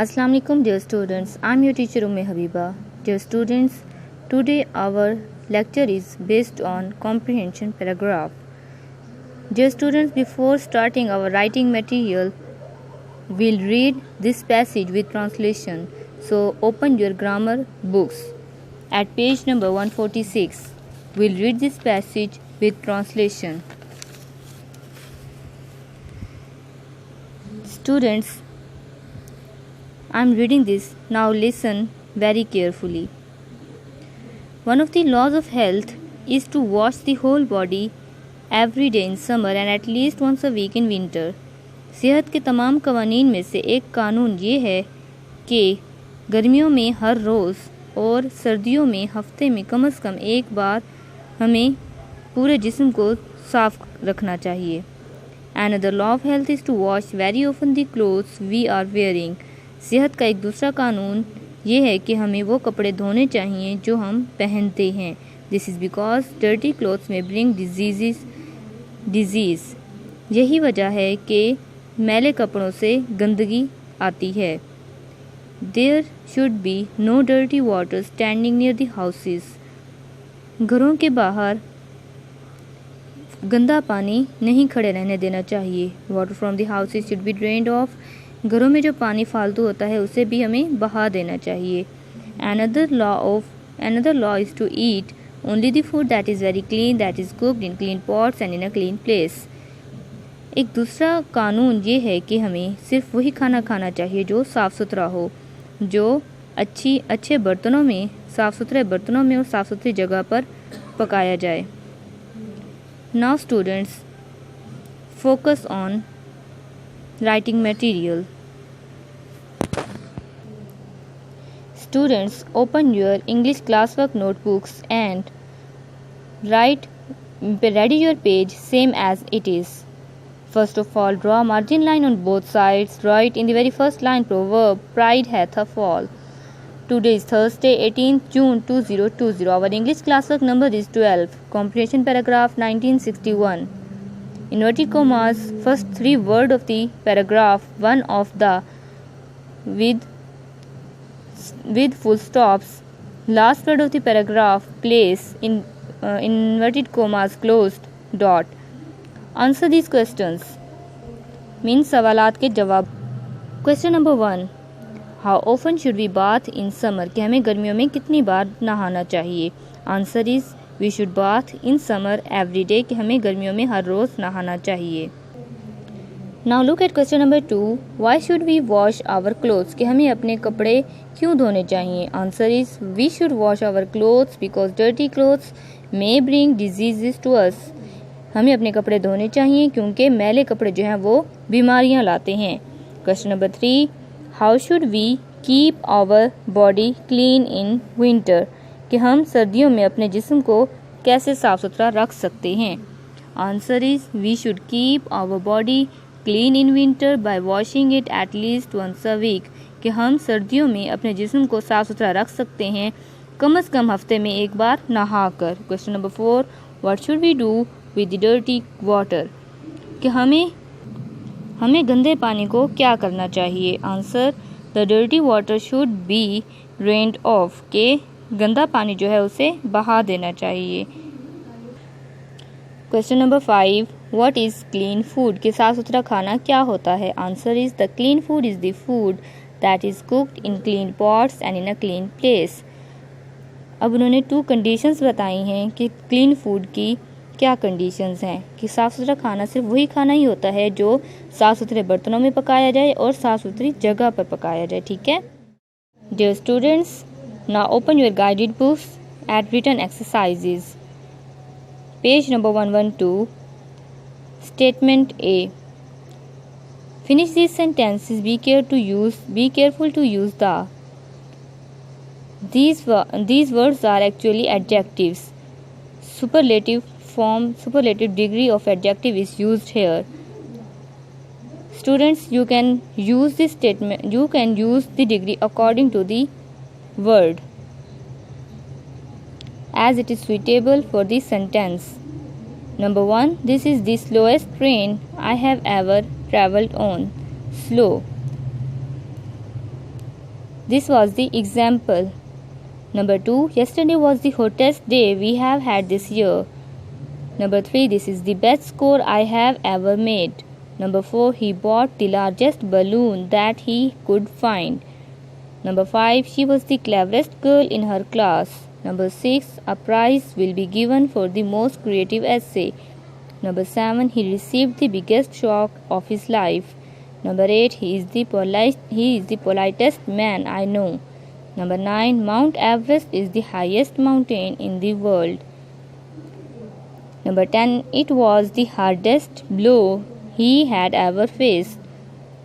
Assalamu alaikum dear students, I am your teacher Umme Habiba. Dear students, today our lecture is based on comprehension paragraph. Dear students, before starting our writing material, we'll read this passage with translation. So open your grammar books. At page number 146, we'll read this passage with translation. Students, I am reading this. Now listen very carefully. One of the laws of health is to wash the whole body every day in summer and at least once a week in winter. सेहत के तमाम कवानीन में से एक कानून ये है कि गर्मियों में हर रोज़ और सर्दियों में हफ्ते में कम से कम एक बार हमें पूरे जिस्म को साफ रखना चाहिए. Another law of health is to wash very often the clothes we are wearing. सेहत का एक दूसरा कानून ये है कि हमें वो कपड़े धोने चाहिए जो हम पहनते हैं. This is because dirty clothes में ब्रिंग डिजीज़. यही वजह है कि मैले कपड़ों से गंदगी आती है. There should be no dirty water standing near the houses. घरों के बाहर गंदा पानी नहीं खड़े रहने देना चाहिए. Water from the houses should be drained of. घरों में जो पानी फालतू होता है उसे भी हमें बहा देना चाहिए. Another law is to eat only the food that is very clean, that is cooked in clean pots and in a clean place. एक दूसरा कानून ये है कि हमें सिर्फ वही खाना खाना चाहिए जो साफ़ सुथरा हो, जो अच्छे बर्तनों में, साफ़ सुथरे बर्तनों में और साफ़ सुथरी जगह पर पकाया जाए. Now students, focus on writing material. Students, open your English classwork notebooks and ready your page same as it is. First of all, draw a margin line on both sides. Write in the very first line proverb, pride hath a fall. Today is Thursday, 18th June 2020. Our English classwork number is 12. Comprehension paragraph 1961. Inverted commas, first three words of the paragraph, one of the with full stops. Last word of the paragraph, place in inverted commas closed dot. Answer these questions. Means सवालात के जवाब. Question number 1. How often should we bath in summer? कि हमें गर्मियों में कितनी बार नहाना चाहिए? Answer is we should bath in summer every day. कि हमें गर्मियों में हर रोज़ नहाना चाहिए. Now look at question number 2. Why should we wash our clothes? कि हमें अपने कपड़े क्यों धोने चाहिए? Answer is we should wash our clothes because dirty clothes may bring diseases to us. हमें अपने कपड़े धोने चाहिए क्योंकि मैले कपड़े जो हैं वो बीमारियां लाते हैं. Question number 3. How should we keep our body clean in winter? कि हम सर्दियों में अपने जिस्म को कैसे साफ सुथरा रख सकते हैं? Answer is we should keep our body clean in winter by washing it at least once a week. कि हम सर्दियों में अपने जिस्म को साफ सुथरा रख सकते हैं कम से कम हफ्ते में एक बार नहाकर. Question number 4. What should we do with the dirty water? कि हमें गंदे पानी को क्या करना चाहिए? Answer, the dirty water should be drained off. के गंदा पानी जो है उसे बहा देना चाहिए. Question number 5. What is clean food? कि साफ सुथरा खाना क्या होता है? Answer is the clean food is the food that is cooked in clean pots and in a clean place. अब उन्होंने 2 कंडीशंस बताई हैं कि क्लीन फूड की क्या कंडीशंस हैं. कि साफ़ सुथरा खाना सिर्फ वही खाना ही होता है जो साफ़ सुथरे बर्तनों में पकाया जाए और साफ़ सुथरी जगह पर पकाया जाए. ठीक है. Dear students, now open your guided books at written exercises. Page number 112. Statement A. Finish these sentences. Be careful to use the. These words are actually adjectives. Superlative degree of adjective is used here. Students, you can use this statement. You can use the degree according to the word as it is suitable for the sentence. Number 1. This is the slowest train I have ever traveled on. Slow. This was the example. Number 2. Yesterday was the hottest day we have had this year. Number 3. This is the best score I have ever made. Number 4. He bought the largest balloon that he could find. Number 5. She was the cleverest girl in her class. Number 6. A prize will be given for the most creative essay. Number 7. He received the biggest shock of his life. Number 8. He is the politest man I know. Number 9. Mount Everest is the highest mountain in the world. Number 10. It was the hardest blow he had ever faced.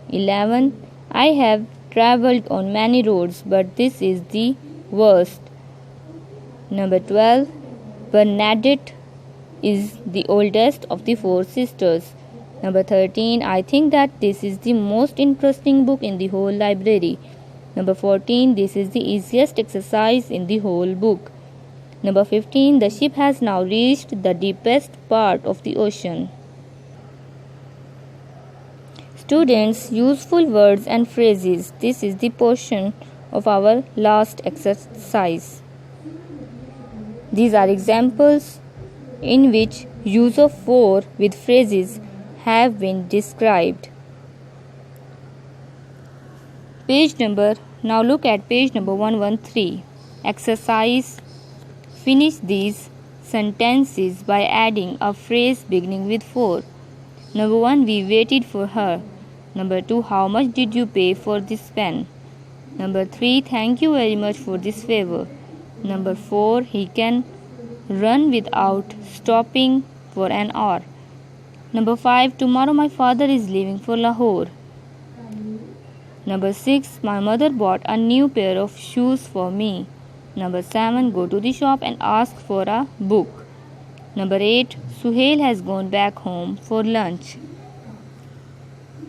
11. I have travelled on many roads, but this is the worst. Number 12. Bernadette is the oldest of the 4 sisters. Number 13. I think that this is the most interesting book in the whole library. Number 14. This is the easiest exercise in the whole book. Number 15. The ship has now reached the deepest part of the ocean. Students, useful words and phrases. This is the portion of our last exercise. These are examples in which use of for with phrases have been described. Now look at page number 113. Exercise. Finish these sentences by adding a phrase beginning with for. Number 1. We waited for her. Number 2. How much did you pay for this pen? Number 3. Thank you very much for this favor. Number 4. He can run without stopping for an hour. Number 5. Tomorrow my father is leaving for Lahore. Number 6. My mother bought a new pair of shoes for me. Number 7. Go to the shop and ask for a book. Number 8. Suhail has gone back home for lunch.